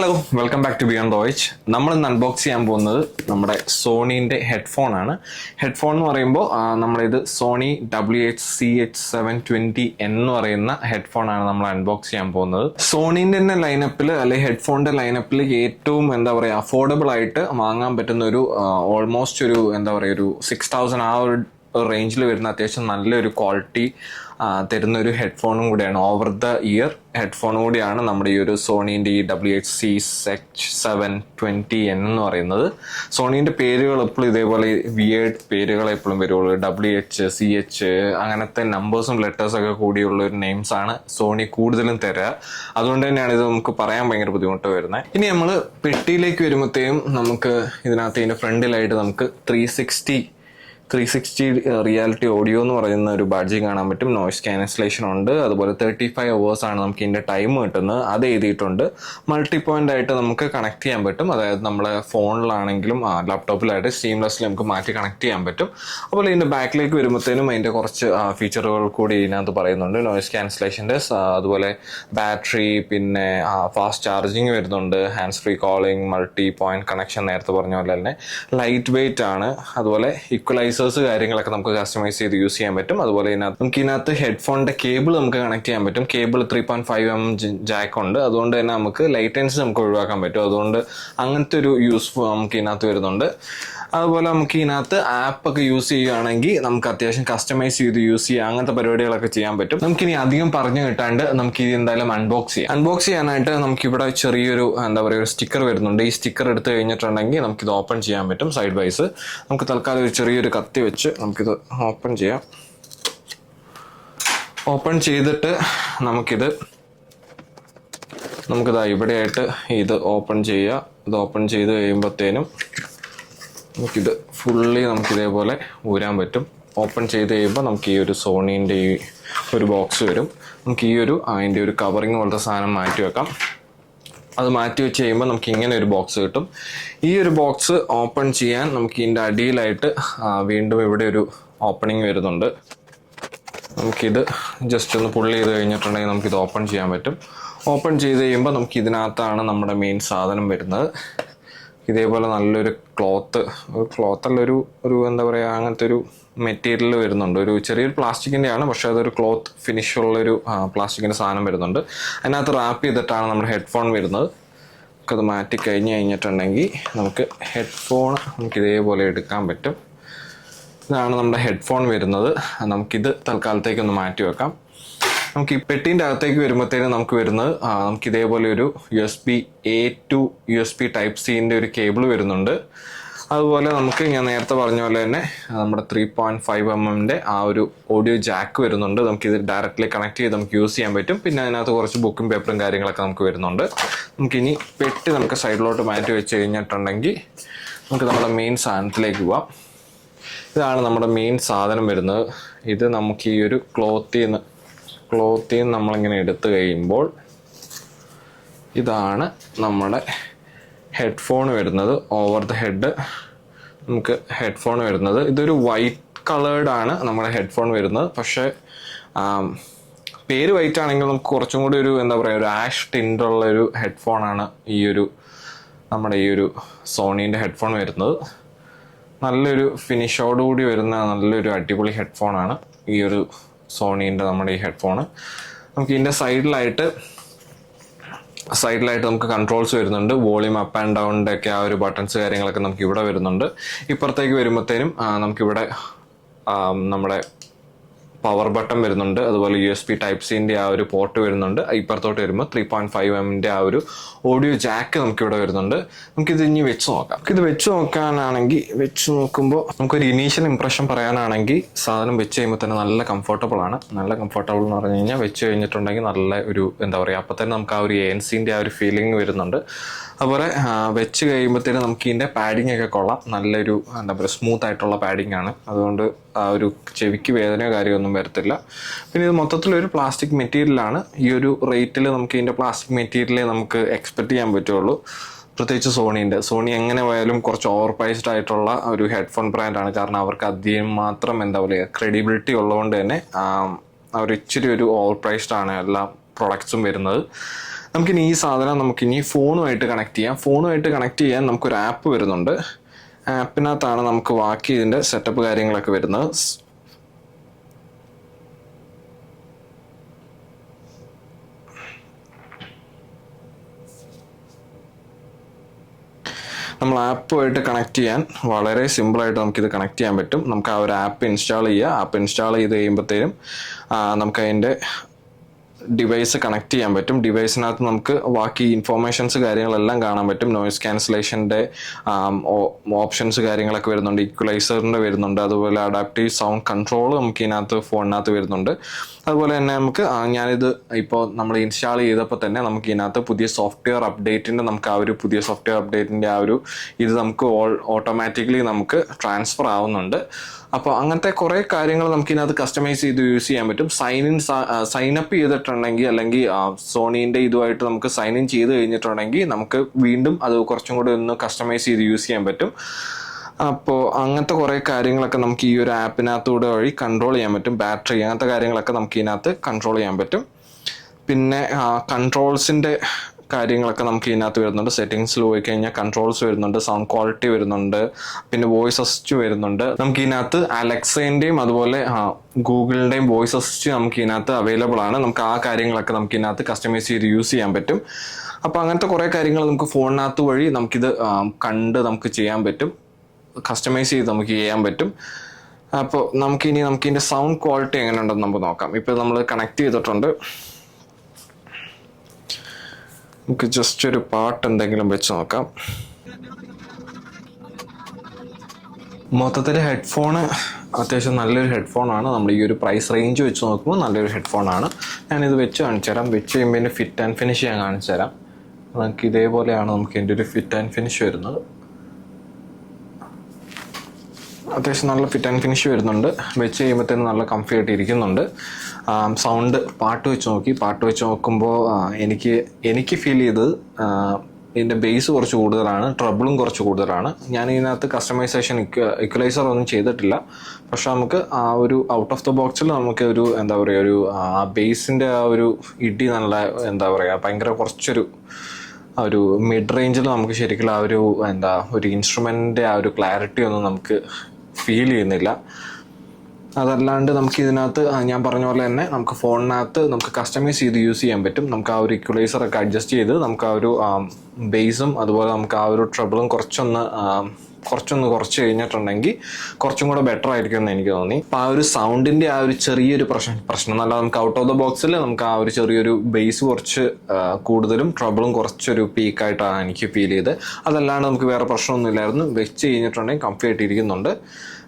Hello welcome back to beyond voice. നമ്മൾ ഇന്ന് unbox ചെയ്യാൻ പോകുന്നത് നമ്മുടെ സോണീൻ്റെ ഹെഡ്ഫോൺ ആണ്. ഹെഡ്ഫോൺ എന്ന് പറയുമ്പോൾ നമ്മളിത് സോണി WH-CH720 എന്ന് പറയുന്ന ഹെഡ്ഫോൺ ആണ് നമ്മൾ അൺബോക്സ് ചെയ്യാൻ പോകുന്നത്. സോണീൻ്റെ തന്നെ ലൈനപ്പിൽ അല്ലെങ്കിൽ ഹെഡ്ഫോണിൻ്റെ ലൈനപ്പിൽ ഏറ്റവും എന്താ പറയുക അഫോർഡബിൾ ആയിട്ട് വാങ്ങാൻ പറ്റുന്ന ഒരു ഓൾമോസ്റ്റ് ഒരു എന്താ പറയുക ഒരു 6000 ആ ഒരു റേഞ്ചിൽ വരുന്ന അത്യാവശ്യം നല്ലൊരു ക്വാളിറ്റി തരുന്ന ഒരു ഹെഡ്ഫോണും കൂടിയാണ്. ഓവർ ദ ഇയർ ഹെഡ്ഫോണും കൂടിയാണ് നമ്മുടെ ഈ ഒരു സോണീൻ്റെ ഈ WH-CH720 എന്ന് പറയുന്നത്. സോണീൻ്റെ പേരുകൾ എപ്പോഴും ഇതേപോലെ വിയേർഡ് പേരുകൾ എപ്പോഴും വരുള്ളൂ. WH-CH അങ്ങനത്തെ നമ്പേഴ്സും ലെറ്റേഴ്സൊക്കെ കൂടിയുള്ള ഒരു നെയിംസ് ആണ് സോണി കൂടുതലും തരിക. അതുകൊണ്ട് തന്നെയാണ് ഇത് നമുക്ക് പറയാൻ ഭയങ്കര ബുദ്ധിമുട്ട് വരുന്നത്. ഇനി നമ്മൾ പെട്ടിയിലേക്ക് വരുമ്പോഴത്തേക്കും നമുക്ക് ഇതിനകത്ത് ഇതിൻ്റെ ഫ്രണ്ടിലായിട്ട് നമുക്ക് 360 റിയാലിറ്റി ഓഡിയോ എന്ന് പറയുന്ന ഒരു ബാഡ്ജ് കാണാൻ പറ്റും. നോയ്സ് ക്യാൻസലേഷൻ ഉണ്ട്. അതുപോലെ 35 hours ആണ് നമുക്ക് ഇതിൻ്റെ ടൈം കിട്ടുന്നത്. അത് എഴുതിയിട്ടുണ്ട്. മൾട്ടി പോയിന്റ് ആയിട്ട് നമുക്ക് കണക്ട് ചെയ്യാൻ പറ്റും. അതായത് നമ്മളെ ഫോണിലാണെങ്കിലും ലാപ്ടോപ്പിലായിട്ട് സീംലെസ്ലി നമുക്ക് മാറ്റി കണക്ട് ചെയ്യാൻ പറ്റും. അതുപോലെ ഇതിൻ്റെ ബാക്കിലേക്ക് വരുമ്പോഴത്തേനും അതിൻ്റെ കുറച്ച് ഫീച്ചറുകൾ കൂടി ഇതിനകത്ത് പറയുന്നുണ്ട്. നോയ്സ് ക്യാൻസലേഷൻ്റെ, അതുപോലെ ബാറ്ററി, പിന്നെ ഫാസ്റ്റ് ചാർജിങ് വരുന്നുണ്ട്, hands free calling, multi point connection, നേരത്തെ പറഞ്ഞ പോലെ തന്നെ ലൈറ്റ് വെയിറ്റ് ആണ്. അതുപോലെ ഈക്വലൈസേഴ്സ് കാര്യങ്ങളൊക്കെ നമുക്ക് കസ്റ്റമൈസ് ചെയ്ത് യൂസ് ചെയ്യാൻ പറ്റും. അതുപോലെ നമുക്ക് ഇതിനകത്ത് ഹെഡ്ഫോണിന്റെ കേബിൾ നമുക്ക് കണക്ട് ചെയ്യാൻ പറ്റും. കേബിൾ 3.5mm ജാക്ക് ഉണ്ട്. അതുകൊണ്ട് തന്നെ നമുക്ക് ലൈറ്റൻസ് നമുക്ക് ഒഴിവാക്കാൻ പറ്റും. അതുകൊണ്ട് അങ്ങനത്തെ ഒരു യൂസ് നമുക്ക് ഇതിനകത്ത് വരുന്നുണ്ട്. അതുപോലെ നമുക്ക് ഇതിനകത്ത് ആപ്പൊക്കെ യൂസ് ചെയ്യുകയാണെങ്കിൽ നമുക്ക് അത്യാവശ്യം കസ്റ്റമൈസ് ചെയ്ത് യൂസ് ചെയ്യുക, അങ്ങനത്തെ പരിപാടികളൊക്കെ ചെയ്യാൻ പറ്റും. നമുക്കിനി അധികം പറഞ്ഞു കിട്ടാണ്ട് നമുക്ക് ഇത് എന്തായാലും അൺബോക്സ് ചെയ്യാം. അൺബോക്സ് ചെയ്യാനായിട്ട് നമുക്കിവിടെ ചെറിയൊരു എന്താ പറയുക ഒരു സ്റ്റിക്കർ വരുന്നുണ്ട്. ഈ സ്റ്റിക്കർ എടുത്ത് കഴിഞ്ഞിട്ടുണ്ടെങ്കിൽ നമുക്കിത് ഓപ്പൺ ചെയ്യാൻ പറ്റും സൈഡ് വൈസ്. നമുക്ക് തൽക്കാലം ഒരു ചെറിയൊരു കത്തി വെച്ച് നമുക്കിത് ഓപ്പൺ ചെയ്യാം. ഓപ്പൺ ചെയ്തിട്ട് നമുക്കിതാ ഇവിടെയായിട്ട് ഇത് ഓപ്പൺ ചെയ്യുക. ഇത് ഓപ്പൺ ചെയ്ത് കഴിയുമ്പോഴത്തേനും നമുക്കിത് ഫുള്ളി നമുക്കിതേപോലെ ഊരാൻ പറ്റും. ഓപ്പൺ ചെയ്ത് കഴിയുമ്പോൾ നമുക്ക് ഈ ഒരു സോണീൻ്റെ ഈ ഒരു ബോക്സ് വരും. നമുക്ക് ഈ ഒരു അതിൻ്റെ ഒരു കവറിങ് പോലത്തെ സാധനം മാറ്റി വെക്കാം. അത് മാറ്റി വെച്ച് കഴിയുമ്പോൾ നമുക്ക് ഇങ്ങനെ ഒരു ബോക്സ് കിട്ടും. ഈ ഒരു ബോക്സ് ഓപ്പൺ ചെയ്യാൻ നമുക്ക് ഇതിൻ്റെ അടിയിലായിട്ട് വീണ്ടും ഇവിടെ ഒരു ഓപ്പണിങ് വരുന്നുണ്ട്. നമുക്കിത് ജസ്റ്റ് ഒന്ന് പുള്ളി ചെയ്ത് കഴിഞ്ഞിട്ടുണ്ടെങ്കിൽ നമുക്കിത് ഓപ്പൺ ചെയ്യാൻ പറ്റും. ഓപ്പൺ ചെയ്ത് കഴിയുമ്പോൾ നമുക്ക് ഇതിനകത്താണ് നമ്മുടെ മെയിൻ സാധനം വരുന്നത്. ഇതേപോലെ നല്ലൊരു ക്ലോത്തല്ല ഒരു എന്താ പറയുക അങ്ങനത്തെ ഒരു മെറ്റീരിയൽ വരുന്നുണ്ട്. ഒരു ചെറിയൊരു പ്ലാസ്റ്റിക്കിൻ്റെ ആണ്, പക്ഷേ അതൊരു ക്ലോത്ത് ഫിനിഷുള്ളൊരു പ്ലാസ്റ്റിക്കിൻ്റെ സാധനം വരുന്നുണ്ട്. അതിനകത്ത് റാപ്പ് ചെയ്തിട്ടാണ് നമ്മുടെ ഹെഡ്ഫോൺ വരുന്നത്. നമുക്കത് മാറ്റി കഴിഞ്ഞിട്ടുണ്ടെങ്കിൽ നമുക്ക് ഹെഡ്ഫോൺ നമുക്ക് ഇതേപോലെ എടുക്കാൻ പറ്റും. ഇതാണ് നമ്മുടെ ഹെഡ്ഫോൺ വരുന്നത്. നമുക്കിത് തൽക്കാലത്തേക്കൊന്ന് മാറ്റി വെക്കാം. നമുക്ക് ഈ പെട്ടീൻ്റെ അകത്തേക്ക് വരുമ്പോഴത്തേനും നമുക്ക് വരുന്നത് നമുക്ക് ഇതേപോലെ ഒരു USB-A to USB Type-Cൻ്റെ ഒരു കേബിൾ വരുന്നുണ്ട്. അതുപോലെ നമുക്ക് ഞാൻ നേരത്തെ പറഞ്ഞ പോലെ തന്നെ നമ്മുടെ 3.5mm ആ ഒരു ഓഡിയോ ജാക്ക് വരുന്നുണ്ട്. നമുക്കിത് ഡയറക്റ്റ്ലി കണക്ട് ചെയ്ത് നമുക്ക് യൂസ് ചെയ്യാൻ പറ്റും. പിന്നെ അതിനകത്ത് കുറച്ച് ബുക്കും പേപ്പറും കാര്യങ്ങളൊക്കെ നമുക്ക് വരുന്നുണ്ട്. നമുക്കിനി പെട്ടി നമുക്ക് സൈഡിലോട്ട് മാറ്റി വെച്ച് കഴിഞ്ഞിട്ടുണ്ടെങ്കിൽ നമുക്ക് നമ്മുടെ മെയിൻ സാധനത്തിലേക്ക് പോവാം. ഇതാണ് നമ്മുടെ മെയിൻ സാധനം വരുന്നത്. ഇത് നമുക്ക് ഈ ഒരു ക്ലോത്തിൽ നിന്ന് നമ്മളിങ്ങനെ എടുത്തു കഴിയുമ്പോൾ ഇതാണ് നമ്മുടെ ഹെഡ്ഫോൺ വരുന്നത്. ഓവർ ദ ഹെഡ് നമുക്ക് ഹെഡ്ഫോൺ വരുന്നത്. ഇതൊരു വൈറ്റ് കളേർഡ് ആണ് നമ്മുടെ ഹെഡ്ഫോൺ വരുന്നത്. പക്ഷേ പേര് വൈറ്റ് ആണെങ്കിൽ നമുക്ക് കുറച്ചും കൂടി ഒരു എന്താ പറയുക ഒരു ആഷ് ടിൻ്റുള്ള ഒരു ഹെഡ്ഫോണാണ് നമ്മുടെ ഈ ഒരു സോണീൻ്റെ ഹെഡ്ഫോൺ വരുന്നത്. നല്ലൊരു ഫിനിഷോടുകൂടി വരുന്ന നല്ലൊരു അടിപൊളി ഹെഡ്ഫോണാണ് ഈ ഒരു സോണീൻ്റെ നമ്മുടെ ഈ ഹെഡ്ഫോണ്. നമുക്ക് ഇതിൻ്റെ സൈഡിലായിട്ട് നമുക്ക് കൺട്രോൾസ് വരുന്നുണ്ട്. വോളിയം അപ്പ് ആൻഡ് ഡൗണിൻ്റെ ഒക്കെ ആ ഒരു ബട്ടൺസ് കാര്യങ്ങളൊക്കെ നമുക്ക് ഇവിടെ വരുന്നുണ്ട്. ഇപ്പുറത്തേക്ക് വരുമ്പോഴത്തേനും നമുക്കിവിടെ നമ്മുടെ പവർ ബട്ടൺ വരുന്നുണ്ട്. അതുപോലെ USB Type-Cൻ്റെ ആ ഒരു പോർട്ട് വരുന്നുണ്ട്. ഇപ്പുറത്തോട്ട് വരുമ്പോൾ 3.5mm ആ ഒരു ഓഡിയോ ജാക്ക് നമുക്കിവിടെ വരുന്നുണ്ട്. നമുക്കിത് ഇനി വെച്ച് നോക്കാം. ഇത് വെച്ച് നോക്കുമ്പോൾ നമുക്കൊരു ഇനീഷ്യൽ ഇംപ്രഷൻ പറയാനാണെങ്കിൽ സാധനം വെച്ച് കഴിയുമ്പോൾ തന്നെ നല്ല കംഫർട്ടബിൾ ആണ്. നല്ല കംഫർട്ടബിൾ എന്ന് പറഞ്ഞു കഴിഞ്ഞാൽ വെച്ച് കഴിഞ്ഞിട്ടുണ്ടെങ്കിൽ നല്ല ഒരു എന്താ പറയുക അപ്പോൾ തന്നെ നമുക്ക് ആ ഒരു ANC-ൻ്റെ ആ ഒരു ഫീലിംഗ് വരുന്നുണ്ട്. അതുപോലെ വെച്ച് കഴിയുമ്പോഴത്തേനും നമുക്ക് ഇതിൻ്റെ പാഡിങ് ഒക്കെ കൊള്ളാം. നല്ലൊരു എന്താ പറയുക സ്മൂത്ത് ആയിട്ടുള്ള പാഡിങ് ആണ്. അതുകൊണ്ട് ആ ഒരു ചെവിക്ക് വേദനയോ കാര്യമൊന്നും വരത്തില്ല. പിന്നെ ഇത് മൊത്തത്തിലൊരു പ്ലാസ്റ്റിക് മെറ്റീരിയലാണ്. ഈ ഒരു റേറ്റിൽ നമുക്ക് ഇതിൻ്റെ പ്ലാസ്റ്റിക് മെറ്റീരിയലേ നമുക്ക് എക്സ്പെക്റ്റ് ചെയ്യാൻ പറ്റുള്ളൂ. പ്രത്യേകിച്ച് സോണി എങ്ങനെ പോയാലും കുറച്ച് ഓവർ പ്രൈസ്ഡ് ആയിട്ടുള്ള ഒരു ഹെഡ്ഫോൺ ബ്രാൻഡാണ്. കാരണം അവർക്ക് അധികം മാത്രം എന്താ പറയുക ക്രെഡിബിലിറ്റി ഉള്ളതുകൊണ്ട് തന്നെ അവർ ഇച്ചിരി ഒരു ഓവർ പ്രൈസ്ഡ് ആണ് എല്ലാ പ്രൊഡക്ട്സും വരുന്നത്. നമുക്കിനി ഈ സാധനം നമുക്കിനി ഫോണുമായിട്ട് കണക്ട് ചെയ്യാം. ഫോണുമായിട്ട് കണക്ട് ചെയ്യാൻ നമുക്കൊരു ആപ്പ് വരുന്നുണ്ട്. ആപ്പിനകത്താണ് നമുക്ക് ബാക്കി ഇതിൻ്റെ സെറ്റപ്പ് കാര്യങ്ങളൊക്കെ വരുന്നത്. നമ്മൾ ആപ്പുമായിട്ട് കണക്ട് ചെയ്യാൻ വളരെ സിമ്പിളായിട്ട് നമുക്കിത് കണക്ട് ചെയ്യാൻ പറ്റും. നമുക്ക് ആ ഒരു ആപ്പ് ഇൻസ്റ്റാൾ ചെയ്യുക. ആപ്പ് ഇൻസ്റ്റാൾ ചെയ്ത് കഴിയുമ്പോഴത്തേനും നമുക്ക് അതിൻ്റെ ഡിവൈസ് കണക്ട് ചെയ്യാൻ പറ്റും. ഡിവൈസിനകത്ത് നമുക്ക് ബാക്കി ഇൻഫോർമേഷൻസ് കാര്യങ്ങളെല്ലാം കാണാൻ പറ്റും. നോയിസ് ക്യാൻസലേഷൻ്റെ ഓപ്ഷൻസ് കാര്യങ്ങളൊക്കെ വരുന്നുണ്ട്. ഈക്വലൈസറിൻ്റെ വരുന്നുണ്ട്. അതുപോലെ അഡാപ്റ്റീവ് സൗണ്ട് കൺട്രോൾ നമുക്ക് ഇതിനകത്ത് ഫോണിനകത്ത് വരുന്നുണ്ട്. അതുപോലെ തന്നെ നമുക്ക് ഞാനിത് ഇപ്പോൾ നമ്മൾ ഇൻസ്റ്റാൾ ചെയ്തപ്പോൾ തന്നെ നമുക്ക് ഇതിനകത്ത് പുതിയ സോഫ്റ്റ്വെയർ അപ്ഡേറ്റിൻ്റെ നമുക്ക് ആ ഒരു പുതിയ സോഫ്റ്റ്വെയർ അപ്ഡേറ്റിൻ്റെ ആ ഒരു ഇത് നമുക്ക് ഓട്ടോമാറ്റിക്കലി നമുക്ക് ട്രാൻസ്ഫർ ആവുന്നുണ്ട്. അപ്പോൾ അങ്ങനത്തെ കുറേ കാര്യങ്ങൾ നമുക്ക് ഇതിനകത്ത് കസ്റ്റമൈസ് ചെയ്ത് യൂസ് ചെയ്യാൻ പറ്റും. സൈൻ അപ്പ് ചെയ്തിട്ടുണ്ടെങ്കിൽ അല്ലെങ്കിൽ സോണീൻ്റെ ഇതുമായിട്ട് നമുക്ക് സൈൻ ഇൻ ചെയ്ത് കഴിഞ്ഞിട്ടുണ്ടെങ്കിൽ നമുക്ക് വീണ്ടും അത് കുറച്ചും കൂടി ഒന്ന് കസ്റ്റമൈസ് ചെയ്ത് യൂസ് ചെയ്യാൻ പറ്റും. അപ്പോൾ അങ്ങനത്തെ കുറേ കാര്യങ്ങളൊക്കെ നമുക്ക് ഈ ഒരു ആപ്പിനകത്തൂടെ വഴി കൺട്രോൾ ചെയ്യാൻ പറ്റും. ബാറ്ററി അങ്ങനത്തെ കാര്യങ്ങളൊക്കെ നമുക്ക് ഇതിനകത്ത് കൺട്രോൾ ചെയ്യാൻ പറ്റും. പിന്നെ കൺട്രോൾസിൻ്റെ കാര്യങ്ങളൊക്കെ നമുക്ക് ഇതിനകത്ത് വരുന്നുണ്ട്. സെറ്റിങ്സിൽ പോയി കഴിഞ്ഞാൽ കൺട്രോൾസ് വരുന്നുണ്ട്, സൗണ്ട് ക്വാളിറ്റി വരുന്നുണ്ട്, പിന്നെ വോയിസ് അസിസ്റ്റ് വരുന്നുണ്ട്. നമുക്ക് ഇതിനകത്ത് അലക്സേൻ്റെയും അതുപോലെ ഗൂഗിളിൻ്റെയും വോയിസ് അസിസ്റ്റ് നമുക്ക് ഇതിനകത്ത് അവൈലബിൾ ആണ്. നമുക്ക് ആ കാര്യങ്ങളൊക്കെ നമുക്ക് ഇതിനകത്ത് കസ്റ്റമൈസ് ചെയ്ത് യൂസ് ചെയ്യാൻ പറ്റും. അപ്പോൾ അങ്ങനത്തെ കുറേ കാര്യങ്ങൾ നമുക്ക് ഫോണിനകത്ത് വഴി നമുക്കിത് കണ്ട് നമുക്ക് ചെയ്യാൻ പറ്റും, കസ്റ്റമൈസ് ചെയ്ത് നമുക്ക് ചെയ്യാൻ പറ്റും. അപ്പോൾ നമുക്കിതിൻ്റെ സൗണ്ട് ക്വാളിറ്റി എങ്ങനെ ഉണ്ടെന്ന് നമുക്ക് നോക്കാം. ഇപ്പോൾ നമ്മൾ കണക്ട് ചെയ്തിട്ടുണ്ട്. നമുക്ക് ജസ്റ്റ് ഒരു പാട്ട് എന്തെങ്കിലും വെച്ച് നോക്കാം. മൊത്തത്തിൽ ഹെഡ്ഫോണ് അത്യാവശ്യം നല്ലൊരു ഹെഡ്ഫോണാണ്. നമ്മൾ ഈ ഒരു പ്രൈസ് റേഞ്ച് വെച്ച് നോക്കുമ്പോൾ നല്ലൊരു ഹെഡ്ഫോണാണ്. ഞാനിത് വെച്ച് കാണിച്ചു തരാം. വെച്ച് കഴിയുമ്പോൾ ഇതിൻ്റെ ഫിറ്റ് ആൻഡ് ഫിനിഷ് ഞാൻ കാണിച്ചു തരാം. നമുക്ക് ഇതേപോലെയാണ് നമുക്ക് ഇതിൻ്റെ ഒരു ഫിറ്റ് ആൻഡ് ഫിനിഷ് വരുന്നത്. അത്യാവശ്യം നല്ല ഫിറ്റ് ആൻഡ് ഫിനിഷ് വരുന്നുണ്ട്. വെച്ച് കഴിയുമ്പോഴത്തേനും നല്ല കംഫി ആയിട്ട് ഇരിക്കുന്നുണ്ട്. സൗണ്ട് പാട്ട് വെച്ച് നോക്കുമ്പോൾ എനിക്ക് ഫീൽ ചെയ്തത് ഇതിൻ്റെ ബേസ് കുറച്ച് കൂടുതലാണ്, ട്രബിളും കുറച്ച് കൂടുതലാണ്. ഞാൻ ഇതിനകത്ത് കസ്റ്റമൈസേഷൻ ഇക്വലൈസർ ഒന്നും ചെയ്തിട്ടില്ല. പക്ഷെ നമുക്ക് ആ ഒരു ഔട്ട് ഓഫ് ദ ബോക്സിൽ നമുക്ക് ഒരു എന്താ പറയുക ഒരു ബേസിൻ്റെ ആ ഒരു ഇടി നല്ല എന്താ പറയുക ഭയങ്കര കുറച്ചൊരു ഒരു മിഡ് റേഞ്ചിൽ നമുക്ക് ശരിക്കും ആ ഒരു ഒരു ഇൻസ്ട്രുമെൻ്റിൻ്റെ ആ ഒരു ക്ലാരിറ്റി ഒന്നും നമുക്ക് ഫീൽ ചെയ്യുന്നില്ല. അതല്ലാണ്ട് നമുക്ക് ഇതിനകത്ത് ഞാൻ പറഞ്ഞ പോലെ തന്നെ നമുക്ക് ഫോണിനകത്ത് നമുക്ക് കസ്റ്റമൈസ് ചെയ്ത് യൂസ് ചെയ്യാൻ പറ്റും. നമുക്ക് ആ ഒരു ഇക്വലൈസറൊക്കെ അഡ്ജസ്റ്റ് ചെയ്ത് നമുക്ക് ആ ഒരു ബേസും അതുപോലെ നമുക്ക് ആ ഒരു ട്രബിളും കുറച്ച് കഴിഞ്ഞിട്ടുണ്ടെങ്കിൽ കുറച്ചും കൂടെ ബെറ്റർ ആയിരിക്കും എന്ന് എനിക്ക് തോന്നി. അപ്പോൾ ആ ഒരു സൗണ്ടിൻ്റെ ആ ഒരു ചെറിയൊരു പ്രശ്നം എന്നല്ല, നമുക്ക് ഔട്ട് ഓഫ് ദ ബോക്സിൽ നമുക്ക് ആ ഒരു ചെറിയൊരു ബേസ് കുറച്ച് കൂടുതലും ട്രബിളും കുറച്ചൊരു പീക്കായിട്ടാണ് എനിക്ക് ഫീൽ ചെയ്തത്. അതല്ലാണ്ട് നമുക്ക് വേറെ പ്രശ്നമൊന്നുമില്ലായിരുന്നു. വെച്ച് കഴിഞ്ഞിട്ടുണ്ടെങ്കിൽ കംഫി ആയിട്ട് ഇരിക്കുന്നുണ്ട്.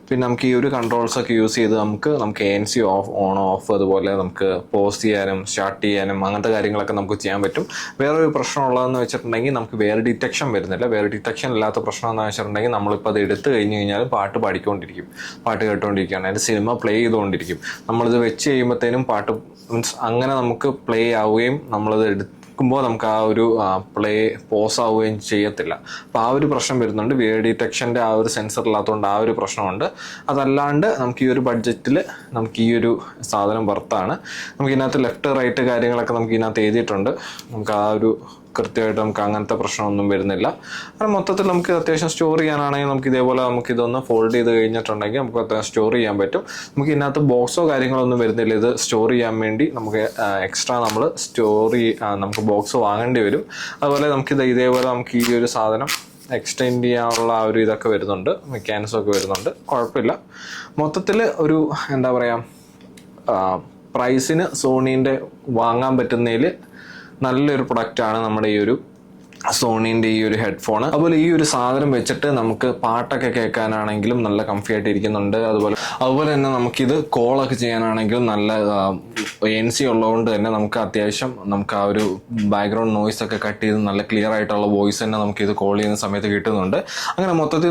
പിന്നെ നമുക്ക് ഈ ഒരു കൺട്രോൾസൊക്കെ യൂസ് ചെയ്ത് നമുക്ക് ANC ഓൺ ഓഫ് അതുപോലെ നമുക്ക് പോസ് ചെയ്യാനും സ്റ്റാർട്ട് ചെയ്യാനും അങ്ങനത്തെ കാര്യങ്ങളൊക്കെ നമുക്ക് ചെയ്യാൻ പറ്റും. വേറൊരു പ്രശ്നമുള്ളതെന്ന് വെച്ചിട്ടുണ്ടെങ്കിൽ നമുക്ക് വേറെ ഡിറ്റക്ഷൻ വരുന്നില്ല. വേറെ ഡിറ്റക്ഷൻ ഇല്ലാത്ത പ്രശ്നം എന്ന് വെച്ചിട്ടുണ്ടെങ്കിൽ നമ്മളിപ്പോൾ അത് എടുത്തു കഴിഞ്ഞ് കഴിഞ്ഞാൽ പാട്ട് കേട്ടുകൊണ്ടിരിക്കുകയാണ്, അതിൻ്റെ സിനിമ പ്ലേ ചെയ്തുകൊണ്ടിരിക്കും. നമ്മളിത് വെച്ച് കഴിയുമ്പോഴത്തേനും പാട്ട് അങ്ങനെ നമുക്ക് പ്ലേ ആവുകയും നമ്മളത് ുമ്പോൾ നമുക്ക് ആ ഒരു പ്ലേ പോസ് ആവുകയും ചെയ്യത്തില്ല. അപ്പോൾ ആ ഒരു പ്രശ്നം വരുന്നുണ്ട്. വേവ് ഡിറ്റക്ഷൻ്റെ ആ ഒരു സെൻസർ ഇല്ലാത്തതുകൊണ്ട് ആ ഒരു പ്രശ്നമുണ്ട്. അതല്ലാണ്ട് നമുക്ക് ഈ ഒരു ബഡ്ജറ്റിൽ നമുക്ക് ഈ ഒരു സാധനം വർത്താണ്. നമുക്ക് ഇതിനകത്ത് ലെഫ്റ്റ് റൈറ്റ് കാര്യങ്ങളൊക്കെ നമുക്ക് ഇതിനകത്ത് എഴുതിയിട്ടുണ്ട്. നമുക്ക് ആ ഒരു കൃത്യമായിട്ട് നമുക്ക് അങ്ങനത്തെ പ്രശ്നമൊന്നും വരുന്നില്ല. കാരണം മൊത്തത്തിൽ നമുക്ക് അത്യാവശ്യം സ്റ്റോർ ചെയ്യാനാണെങ്കിൽ നമുക്ക് ഇതേപോലെ നമുക്ക് ഇതൊന്ന് ഫോൾഡ് ചെയ്ത് കഴിഞ്ഞിട്ടുണ്ടെങ്കിൽ നമുക്ക് അത്യാവശ്യം സ്റ്റോർ ചെയ്യാൻ പറ്റും. നമുക്ക് ഇതിനകത്ത് ബോക്സോ കാര്യങ്ങളൊന്നും വരുന്നില്ല. ഇത് സ്റ്റോർ ചെയ്യാൻ വേണ്ടി നമുക്ക് എക്സ്ട്രാ നമ്മൾ നമുക്ക് ബോക്സ് വാങ്ങേണ്ടി വരും. അതുപോലെ നമുക്കിത് ഇതേപോലെ നമുക്ക് ഈ ഒരു സാധനം എക്സ്റ്റെൻഡ് ചെയ്യാനുള്ള ആ ഒരു ഇതൊക്കെ വരുന്നുണ്ട്, മെക്കാനിസമൊക്കെ വരുന്നുണ്ട്. കുഴപ്പമില്ല. മൊത്തത്തിൽ ഒരു എന്താ പറയുക പ്രൈസിന് സോണീൻ്റെ വാങ്ങാൻ പറ്റുന്നതിൽ നല്ലൊരു പ്രൊഡക്റ്റാണ് നമ്മുടെ ഈ ഒരു സോണീൻ്റെ ഈ ഒരു ഹെഡ്ഫോൺ. അതുപോലെ ഈ ഒരു സാധനം വെച്ചിട്ട് നമുക്ക് പാട്ടൊക്കെ കേൾക്കാനാണെങ്കിലും നല്ല കംഫി ആയിട്ട് ഇരിക്കുന്നുണ്ട്. അതുപോലെ തന്നെ നമുക്കിത് കോളൊക്കെ ചെയ്യാനാണെങ്കിലും നല്ല ANC ഉള്ളതുകൊണ്ട് തന്നെ നമുക്ക് അത്യാവശ്യം നമുക്ക് ആ ഒരു ബാക്ക്ഗ്രൗണ്ട് നോയ്സ് ഒക്കെ കട്ട് ചെയ്ത് നല്ല ക്ലിയർ ആയിട്ടുള്ള വോയിസ് തന്നെ നമുക്കിത് കോൾ ചെയ്യുന്ന സമയത്ത് കിട്ടുന്നുണ്ട്. അങ്ങനെ മൊത്തത്തിൽ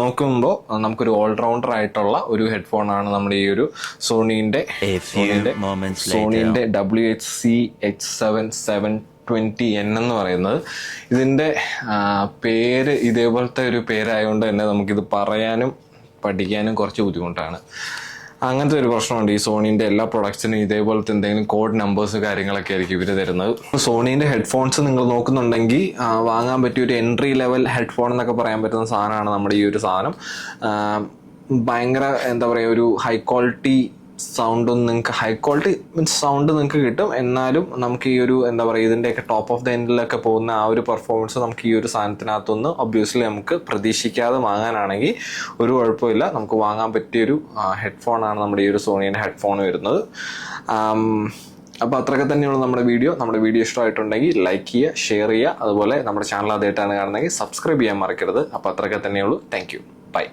നോക്കുമ്പോൾ നമുക്കൊരു ഓൾറൗണ്ടർ ആയിട്ടുള്ള ഒരു ഹെഡ്ഫോണാണ് നമ്മുടെ ഈ ഒരു സോണീൻ്റെ WHC-H7720N എന്ന് പറയുന്നത്. ഇതിൻ്റെ പേര് ഇതേപോലത്തെ ഒരു പേരായതുകൊണ്ട് തന്നെ നമുക്കിത് പറയാനും പഠിക്കാനും കുറച്ച് ബുദ്ധിമുട്ടാണ്. അങ്ങനത്തെ ഒരു പ്രശ്നമുണ്ട്. ഈ സോണീൻ്റെ എല്ലാ പ്രൊഡക്ട്സിനും ഇതേപോലത്തെ എന്തെങ്കിലും കോഡ് നമ്പേഴ്സ് കാര്യങ്ങളൊക്കെ ആയിരിക്കും ഇവർ തരുന്നത്. സോണീൻ്റെ ഹെഡ്ഫോൺസ് നിങ്ങൾ നോക്കുന്നുണ്ടെങ്കിൽ വാങ്ങാൻ പറ്റിയ ഒരു എൻട്രി ലെവൽ ഹെഡ്ഫോൺ എന്നൊക്കെ പറയാൻ പറ്റുന്ന സാധനമാണ് നമ്മുടെ ഈ ഒരു സാധനം. ഭയങ്കര എന്താ പറയുക, ഒരു ഹൈ ക്വാളിറ്റി സൗണ്ടും നിങ്ങൾക്ക്, ഹൈ ക്വാളിറ്റി മീൻസ് സൗണ്ട് നിങ്ങൾക്ക് കിട്ടും. എന്നാലും നമുക്ക് ഈ ഒരു എന്താ പറയുക, ഇതിൻ്റെയൊക്കെ ടോപ്പ് ഓഫ് ദ എൻഡിലൊക്കെ പോകുന്ന ആ ഒരു പെർഫോമൻസ് നമുക്ക് ഈ ഒരു സാധനത്തിനകത്തൊന്ന് ഒബ്വിയസ്ലി നമുക്ക് പ്രതീക്ഷിക്കാതെ വാങ്ങാനാണെങ്കിൽ ഒരു കുഴപ്പമില്ല. നമുക്ക് വാങ്ങാൻ പറ്റിയൊരു ഹെഡ്ഫോണാണ് നമ്മുടെ ഈ ഒരു സോണിയുടെ ഹെഡ്ഫോൺ വരുന്നത്. അപ്പോൾ അത്രയൊക്കെ തന്നെയുള്ള നമ്മുടെ വീഡിയോ. നമ്മുടെ വീഡിയോ ഇഷ്ടമായിട്ടുണ്ടെങ്കിൽ ലൈക്ക് ചെയ്യുക, ഷെയർ ചെയ്യുക. അതുപോലെ നമ്മുടെ ചാനൽ ആദ്യമായിട്ടാണ് കാണുന്നതെങ്കിൽ സബ്സ്ക്രൈബ് ചെയ്യാൻ മറക്കരുത്. അപ്പോൾ അത്രയൊക്കെ തന്നെയുള്ളൂ. Thank you. ബൈ.